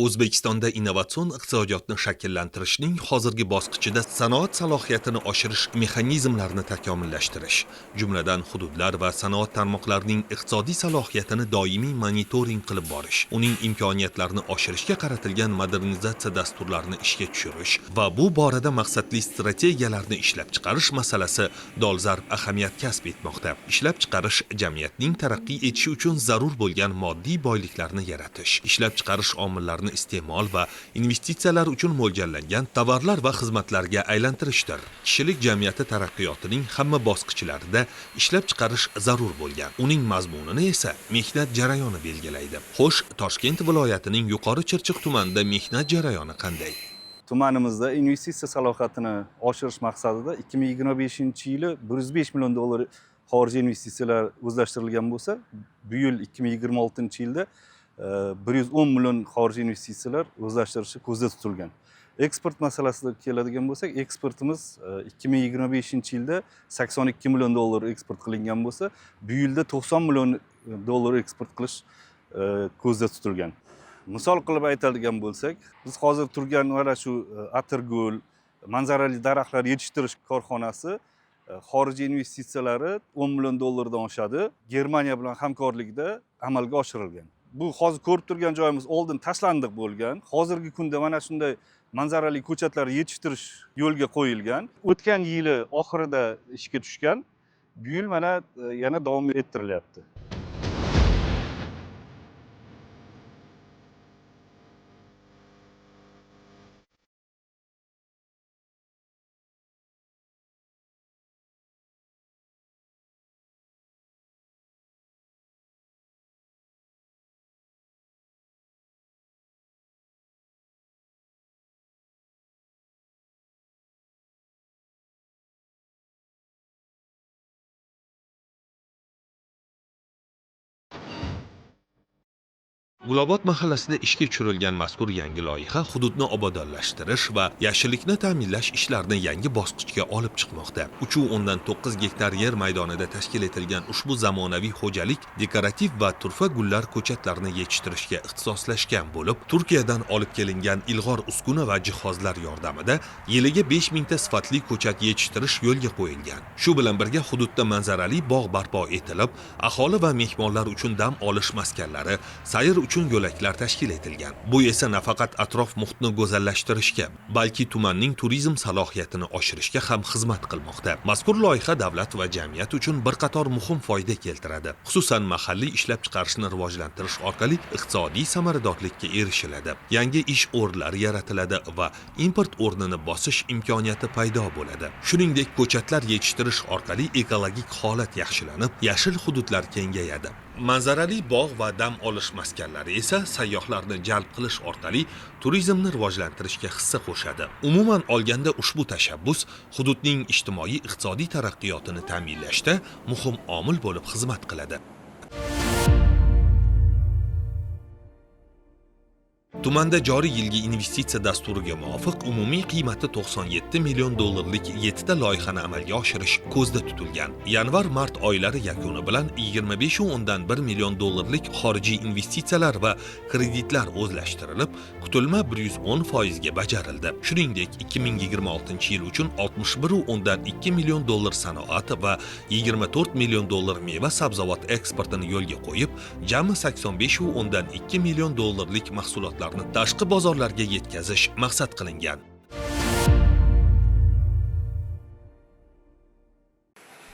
O'zbekistonda innovatsion iqtisodiyotni shakllantirishning hozirgi bosqichida sanoat salohiyatini oshirish mexanizmlarini takomillashtirish, jumladan hududlar va sanoat tarmoqlarining iqtisodiy salohiyatini doimiy monitoring qilib borish, uning imkoniyatlarini oshirishga qaratilgan modernizatsiya dasturlarini ishga tushirish va bu borada maqsadli strategiyalarni ishlab chiqarish masalasi dolzarb ahamiyat kasb etmoqda. Ishlab chiqarish jamiyatning taraqqiy etishi uchun zarur bo'lgan moddiy boyliklarni yaratish, ishlab chiqarish omillarini iste'mol va investitsiyalar uchun mo'ljallangan tovarlar va xizmatlarga aylantirishdir. Kishilik jamiyati taraqqiyotining hamma bosqichlarida ishlab chiqarish zarur bo'lgan. Uning mazmunini esa mehnat jarayoni belgilaydi. Xo'sh, Toshkent viloyatining Yuqori Chirchiq tumanida mehnat jarayoni qanday? Tumanimizda investitsiya salohiyatini oshirish maqsadida 2025-yili 105 million dollar xorijiy investitsiyalar o'zlashtirilgan bo'lsa, bu yil 2026-yilda 110 million xorijiy investitsiyalar o'zlashtirishi ko'zda tutilgan. Eksport masalasiga keladigan bo'lsak, eksportimiz 2025-yilda 82 million dollar eksport qilingan bo'lsa, bu yilda 90 million dollar eksport qilish ko'zda tutilgan. Misol qilib aytadigan bo'lsak, biz hozir turgan mana shu atirgul, manzarali daraxtlar yetishtirish korxonasi xorijiy investitsiyalari 10 million dollardan oshadi. Germaniya bilan hamkorlikda amalga oshirilgan. Bu hozir ko'rib turgan joyimiz oldin tashlandiq bo'lgan. Hozirgi kunda mana shunday manzarali ko'chatlar yetishtirish yo'lga qo'yilgan. O'tgan yili oxirida ishga tushgan. Bu yil mana yana davom ettirilyapti. Gulobod mahallasida ishga tushirilgan mazkur yangi loyiha hududni obodonlashtirish va yashillikni ta'minlash ishlarini yangi bosqichga olib chiqmoqda. 3.9 gektar yer maydonida tashkil etilgan ushbu zamonaviy xo'jalik dekorativ va turfa gullar ko'chatlarini yetishtirishga ixtisoslashgan bo'lib, Turkiyadan olib kelingan ilg'or uskuna va jihozlar yordamida yiliga 5000 ta sifatli ko'chat yetishtirish yo'lga qo'yilgan. Shu bilan birga hududda manzarali bog' barpo etilib, aholi va mehmonlar uchun dam olish maskanlari, sayr uchun yo'laklar tashkil etilgan. Bu esa nafaqat atrof muhitni go'zallashtirishga, balki tumanning turizm salohiyatini oshirishga ham xizmat qilmoqda. Mazkur loyiha davlat va jamiyat uchun bir qator muhim foyda keltiradi. Xususan, mahalliy ishlab chiqarishni rivojlantirish orqali iqtisodiy samaradorlikka erishiladi. Yangi ish o'rinlari yaratiladi va import o'rnini bosish imkoniyati paydo bo'ladi. Shuningdek, ko'chatlar yetishtirish orqali ekologik holat yaxshilanib, yashil hududlar kengayadi. Manzarali bog' va dam olish maskanlari esa sayyohlarni jalb qilish orqali turizmni rivojlantirishga hissa qo'shadi. Umuman olganda ushbu tashabbus hududning ijtimoiy-iqtisodiy taraqqiyotini ta'minlashda muhim omil bo'lib xizmat qiladi. Tumanda joriy yilgi investitsiya dasturiga muvofiq umumiy qiymati 97 million dollarlik 7 ta loyihani amalga oshirish ko'zda tutilgan. Yanvar-mart oylari yakuni bilan 25,1 million dollarlik xorijiy investitsiyalar va kreditlar o'zlashtirilib, kutilma 110% ga bajarildi. Shuningdek, 2026-yil uchun 61,2 million dollar sanoat va 24 million dollar meva-sabzavot eksportini yo'lga qo'yib, jami 85,2 million dollarlik mahsulotlar tashqi bozorlarga yetkazish maqsad qilingan.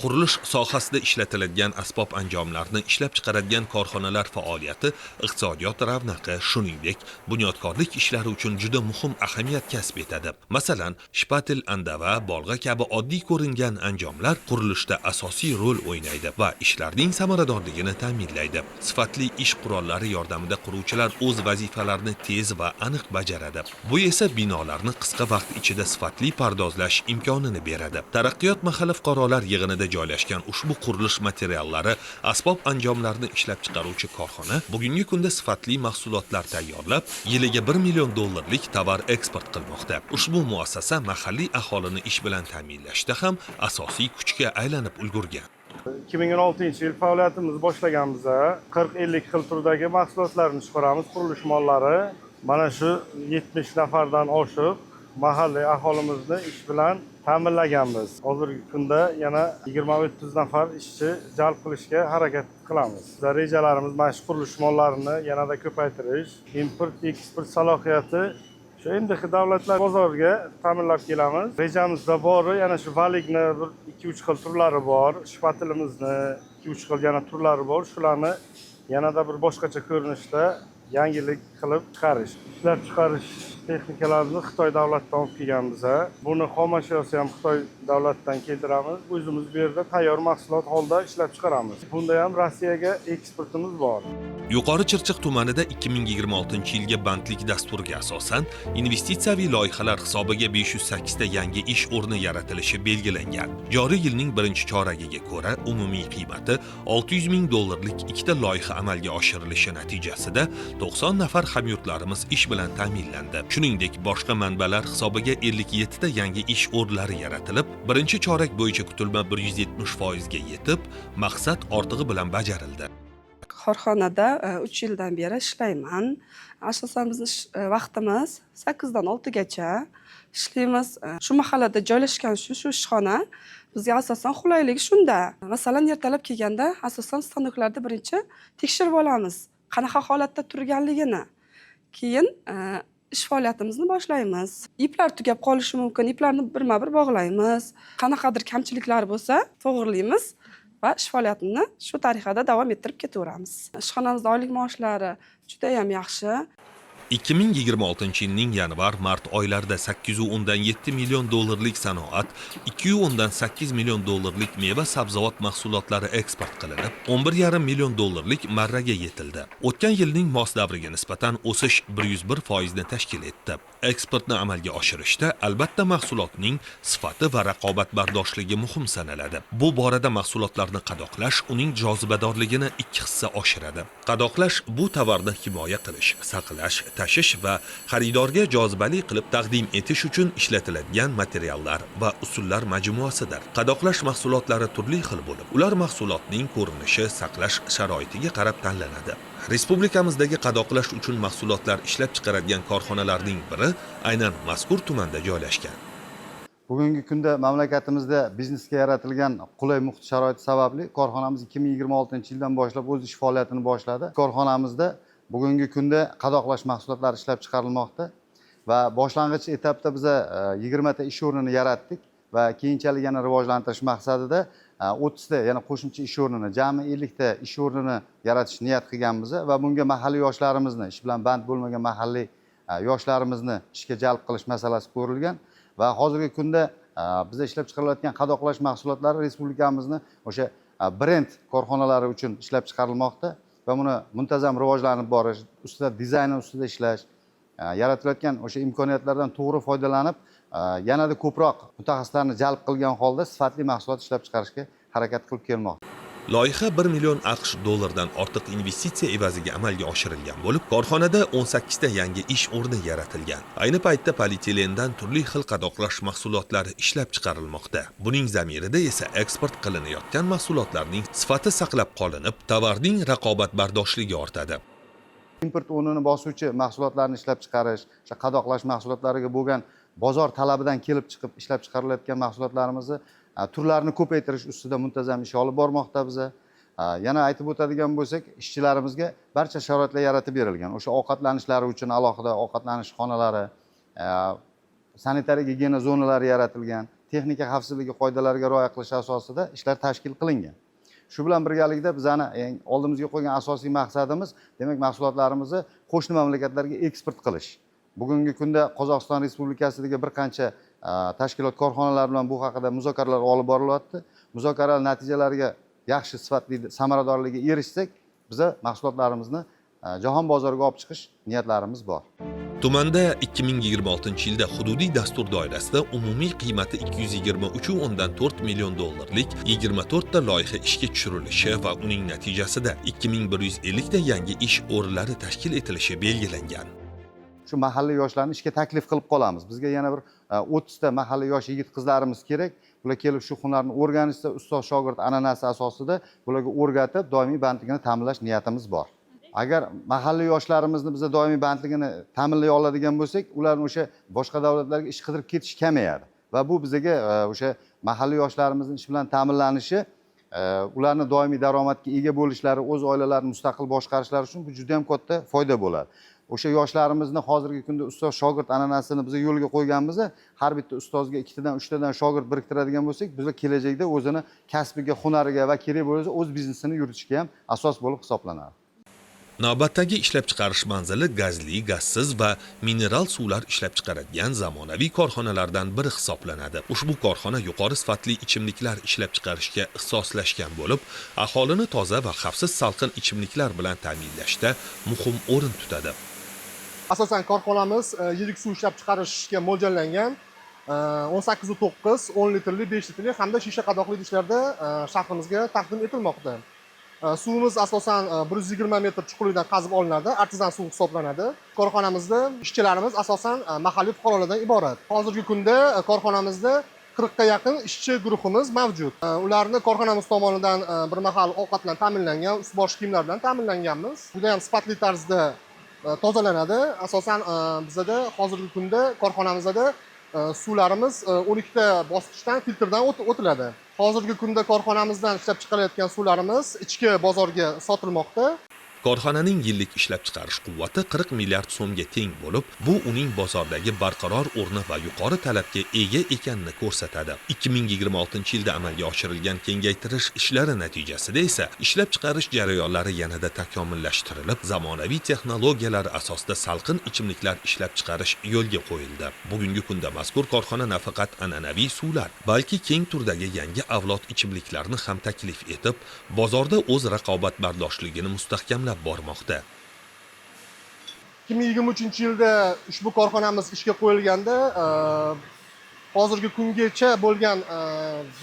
Qurilish sohasida ishlatiladigan asbob anjomlarni ishlab chiqaradigan korxonalar faoliyati iqtisodiyot ravnaqi, shuningdek, bunyodkorlik ishlari uchun juda muhim ahamiyat kasb etadi. Masalan, shpatel, andava, bolg'a kabi oddiy ko'ringan anjomlar qurilishda asosiy rol o'ynaydi va ishlarning samaradorligini ta'minlaydi. Sifatli ish qurollari yordamida quruvchilar o'z vazifalarini tez va aniq bajaradi. Bu esa binolarni qisqa vaqt ichida sifatli pardozlash imkonini beradi. Taraqqiyot mahalla fuqarolar yig'inida joylashgan ushbu qurilish materiallari, asbob anjomlarini ishlab chiqaruvchi korxona bugungi kunda sifatli mahsulotlar tayyorlab, yiliga 1 million dollarlik tovar eksport qilmoqda. Ushbu muassasa mahalliy aholini ish bilan ta'minlashda ham asosiy kuchga aylanib ulgurgan. 2016-yil faoliyatimizni boshlaganimizda 40-50 xil turdagi mahsulotlarni chiqaramiz, qurilish mollari, Mana shu 70 nafardan oshiq mahalliy aholimizni ish bilan ta'minlaganmiz. Hozirgi kunda yana 20-30 nafar ishchi jalb qilishga harakat qilamiz. Bizlar rejalarimiz mana shu qurilish mollarini yanada ko'paytirish, import, eksport salohiyati shu endigi davlatlar bozoriga ta'minlab kelamiz. Rejamizda bori yana shu valikni bir 2-3 xil turlari bor, shpatilimizni 2-3 xil yana turlari bor. Shularni yanada bir boshqacha ko'rinishda yangilik qilib chiqarish. Ishlab chiqarish texnikalarni Xitoy davlatidan olib kelganmiz. Buni xomashyosi ham Xitoy davlatidan keltiramiz. O'zimiz bu yerda tayyor mahsulot holda ishlab chiqaramiz. Bunda ham Rossiyaga eksportimiz bor. Yuqori Chirchiq tumanida 2026-yilga bandlik dasturiga asosan investitsiyaviy loyihalar hisobiga 508 ta yangi ish o'rni yaratilishi belgilangan. Joriy yilning birinchi choragiga ko'ra umumiy qiymati 600 ming dollarlik ikkita loyiha amalga oshirilishi natijasida 90 nafar hamyurtlarimiz ish bilan ta'minlandi. Shuningdek, boshqa manbalar hisobiga 57 ta yangi ish o'rnlari yaratilib, birinchi chorak bo'yicha kutilma 170% ga yetib, maqsad ortig'i bilan bajarildi. Korxonada 3 yildan beri ishlayman. Asosan bizning vaqtimiz 8 dan 6 gacha ishlaymiz. Shu mahallada joylashgan shu ishxona bizga asosan qulayligi shunda. Masalan, ertalab kelganda asosan stanoklarda birinchi tekshirib olamiz, qanaqa holatda turganligini. Keyin ish faoliyatimizni boshlaymiz. Iplar tugab qolishi mumkin, iplarni birma-bir bog'laymiz. Qanaqadir kamchiliklar bo'lsa, to'g'rilaymiz va ish faoliyatini shu tariqada davom ettirib ketaveramiz. Ishxonamizda oylik maoshlari juda ham yaxshi. 2026-yilning yanvar-mart oylarida 810 million dollarlik sanoat, 210 million dollarlik meva-sabzavot mahsulotlari eksport qilinib, 11,5 million dollarlik marraga yetildi. O'tgan yilning mos davriga nisbatan o'sish 101% ni tashkil etdi. Eksportni amalga oshirishda albatta mahsulotning sifati va raqobatbardoshligi muhim sanaladi. Bu borada mahsulotlarni qadoqlash uning jozibadorligini 2 hissa oshiradi. Qadoqlash bu tovarni himoya qilish, saqlash, tashish va xaridorga jozibali qilib taqdim etish uchun ishlatiladigan materiallar va usullar majmuasidir. Qadoqlash mahsulotlari turli xil bo'lib, ular mahsulotning ko'rinishi, saqlash sharoitiga qarab tanlanadi. Respublikamizdagi qadoqlash uchun mahsulotlar ishlab chiqaradigan korxonalarning biri aynan mazkur tumanda joylashgan. Bugungi kunda mamlakatimizda biznesga yaratilgan qulay muhit sharoiti sababli korxonamiz 2026-yildan boshlab o'z ish faoliyatini boshladi. Korxonamizda bugungi kunda qadoqlash mahsulotlari ishlab chiqarilmoqda va boshlang'ich etapda biz 20 ta ish o'rnini yaratdik va keyinchalik yana rivojlantirish maqsadida 30 ta yana qo'shimcha ish o'rnini, jami 50 ta ish o'rnini yaratish niyat qilganmiz va bunga mahalliy yoshlarimizni, ish bilan band bo'lmagan mahalliy yoshlarimizni ishga jalb qilish masalasi ko'rilgan va hozirgi kunda bizda ishlab chiqarilayotgan qadoqlash mahsulotlari respublikamizni o'sha brend korxonalari uchun ishlab chiqarilmoqda va buni muntazam rivojlanib borish, ustida dizayni ustida ishlash, yaratilayotgan o'sha imkoniyatlardan to'g'ri foydalanib, yanada ko'proq mutaxassislarni jalb qilgan holda sifatli mahsulot ishlab chiqarishga harakat qilib kelmoqda. Loyiha 1 million AQSh dollardan ortiq investitsiya evaziga amalga oshirilgan bo'lib, korxonada 18 ta yangi ish o'rni yaratilgan. Ayni paytda polietilendan turli xil qadoqlash mahsulotlari ishlab chiqarilmoqda. Buning zamirida esa eksport qilinayotgan mahsulotlarning sifati saqlab qolinib, tovarning raqobatbardoshligi ortadi. Import o'rnini bosuvchi mahsulotlarni ishlab chiqarish, o'sha qadoqlash mahsulotlariga bo'lgan bozor talabidan kelib chiqib ishlab chiqarilayotgan mahsulotlarimizni turlarini ko'paytirish ustida muntazam ish olib bormoqda biz. Yana aytib o'tadigan bo'lsak, ishchilarimizga barcha sharoitlar yaratib berilgan. O'sha ovqatlanishlari uchun alohida ovqatlanish xonalari, sanitariya gigiyena zonalari yaratilgan, texnika xavfsizligi qoidalariga rioya qilish asosida ishlar tashkil qilingan. Shu bilan birgalikda bizani oldimizga qo'ygan asosiy maqsadimiz, demak, mahsulotlarimizni qo'shni mamlakatlarga eksport qilish. Bugungi kunda Qozog'iston Respublikasidagi bir qancha tashkilot korxonalar bilan bu haqida muzokaralar olib borilyapti. Muzokaralar natijalariga yaxshi sifatli samaradorligiga erishsak, biz mahsulotlarimizni jahon bozoriga olib chiqish niyatlarimiz bor. Tumanda 2026-yilda hududiy dastur doirasida umumiy qiymati 223,4 million dollarlik 24 ta loyiha ishga tushirilishi va uning natijasida 2150 ta yangi ish o'rinlari tashkil etilishi belgilangan. Shu mahalliy yoshlarni ishga taklif qilib qolamiz. Bizga yana bir 30 ta mahalliy yosh yigit-qizlarimiz kerak. Bular kelib shu hunarni o'rganishsa, ustoz shogird an'anasi asosida bularga o'rgatib, doimiy bandligini ta'minlash niyatimiz bor. agar mahalliy yoshlarimizni biz doimiy bandligini ta'minlay oladigan bo'lsak, ularni o'sha boshqa davlatlarga ish qidirib ketish kamayadi va bu bizga o'sha mahalliy yoshlarimizni ish bilan ta'minlanishi, ularni doimiy daromadga ega bo'lishlari, o'z oilalarini mustaqil boshqarishlari uchun bu juda ham katta foyda bo'ladi. O'sha yoshlarimizni hozirgi kunda ustoz shogird an'anasini biz yo'lga qo'yganmiz. Har bitta ustozga 2 tadan 3 tadan shogird biriktiradigan bo'lsak, biz kelajakda o'zini kasbiga, hunariga va kerak bo'lsa o'z biznesini yuritishga ham asos bo'lib hisoblanadi. Navbatdagi ishlab chiqarish manzili gazli, gazsiz va mineral suvlar ishlab chiqaradigan zamonaviy korxonalardan biri hisoblanadi. Ushbu korxona yuqori sifatli ichimliklar ishlab chiqarishga ixtisoslashgan bo'lib, aholini toza va xavfsiz salqin ichimliklar bilan ta'minlashda muhim o'rin tutadi. Asosan korxonamiz yirik suv ishlab chiqarishga mo'ljallangan 18.9, 10 litrli, 5 litrli hamda shisha qadoqli idishlarda shahrimizga taqdim etilmoqda. Suvimiz asosan 120 metr chuqurlikdan qazib olinadi, artizan suv hisoblanadi. Korxonamizda ishchilarimiz asosan mahalliy fuqarolardan iborat. Hozirgi kunda korxonamizda 40 ga yaqin ishchi guruhimiz mavjud. Ularni korxonamiz tomonidan bir mahal ovqat bilan ta'minlangan, ust-bosh kiyimlar bilan ta'minlanganmiz. Juda ham sifatli tarzda tozalanadi. Asosan bizda hozirgi kunda korxonamizda suvlarimiz 12 ta bosqichdan filtrdan o'tiladi. Hozirgi kunda korxonamizdan ishlab chiqarilayotgan suvlarimiz ichki bozorga sotilmoqda. Korxonaning yillik ishlab chiqarish quvvati 40 milliard so'mga teng bo'lib, bu uning bozordagi barqaror o'rni va yuqori talabga ega ekanini ko'rsatadi. 2026-yilda amalga oshirilgan kengaytirish ishlari natijasida esa ishlab chiqarish jarayonlari yanada takomillashtirilib, zamonaviy texnologiyalar asosida salqin ichimliklar ishlab chiqarish yo'lga qo'yildi. Bugungi kunda mazkur korxona nafaqat an'anaviy suvlar, balki keng turdagi yangi avlod ichimliklarni ham taklif etib, bozorda o'z raqobatbardoshligini mustahkamlab bormoqda. 2023-yilda ushbu korxonamiz ishga qo'yilganda hozirgi kungacha bo'lgan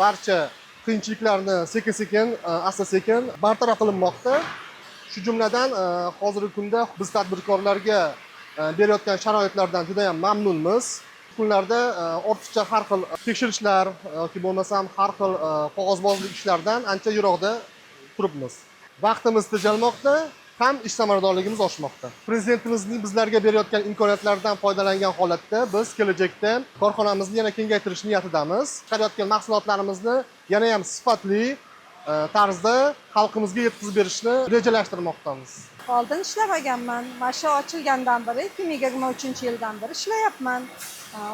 barcha qiyinchiliklarni sekin-sekin, asta-sekin bartaraf qilinmoqda. Shu jumladan hozirgi kunda biz tadbirkorlarga berayotgan sharoitlardan juda ham mamnunmiz. Kunlarda ortiqcha har xil tekshirishlar yoki bo'lmasam har xil qog'ozbozlik ishlardan ancha yiroqda turibmiz. Vaqtimiz tejalmoqda, ham ish samaradorligimiz oshmoqda. Prezidentimizning bizlarga berayotgan imkoniyatlardan foydalangan holatda biz kelajakda korxonamizni yana kengaytirish niyatidamiz. Chiqarayotgan mahsulotlarimizni yana ham sifatli tarzda xalqimizga yetkazib berishni rejalashtirmoqdamiz. Oldin ishlamaganman. Mana shu ochilgandan beri 2023-yildan beri ishlayapman.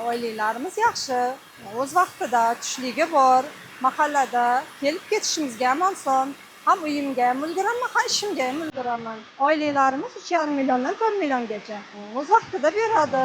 Oyliklarimiz yaxshi. O'z vaqtida tushligi bor. Mahallada kelib ketishimizga ham oson. Ham uyimga ham ulguraman, ham ishimga ham ulguraman. Oyliklarimiz 3,5 milliondan 4 milliongacha. O'z vaqtida beradi.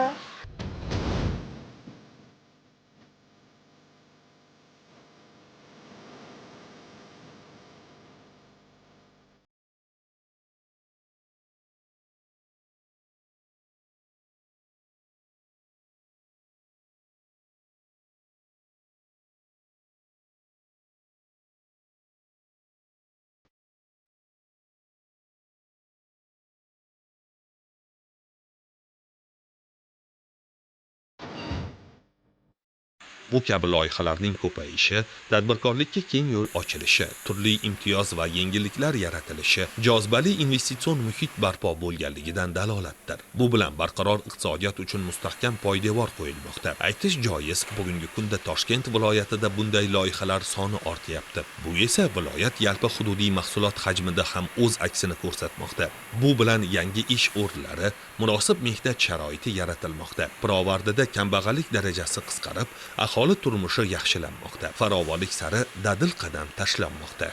Bu kabi loyihalarning ko'payishi, tadbirkorlikka keng yo'l ochilishi, turli imtiyoz va yengilliklar yaratilishi, jozibali investitsion muhit barpo bo'lganligidan dalolatdir. Bu bilan barqaror iqtisodiyot uchun mustahkam poydevor qo'yilmoqda. Aytish joiz, bugungi kunda Toshkent viloyatida bunday loyihalar soni ortyapti. Bu esa viloyat yalpi hududiy mahsulot hajmida ham o'z aksini ko'rsatmoqda. Bu bilan yangi ish o'rinlari, munosib mehnat sharoiti yaratilmoqda. Pirovardida kambag'allik darajasi qisqarib, aholi turmushi yaxshilanmoqda. Farovonlik sari dadil qadam tashlanmoqda.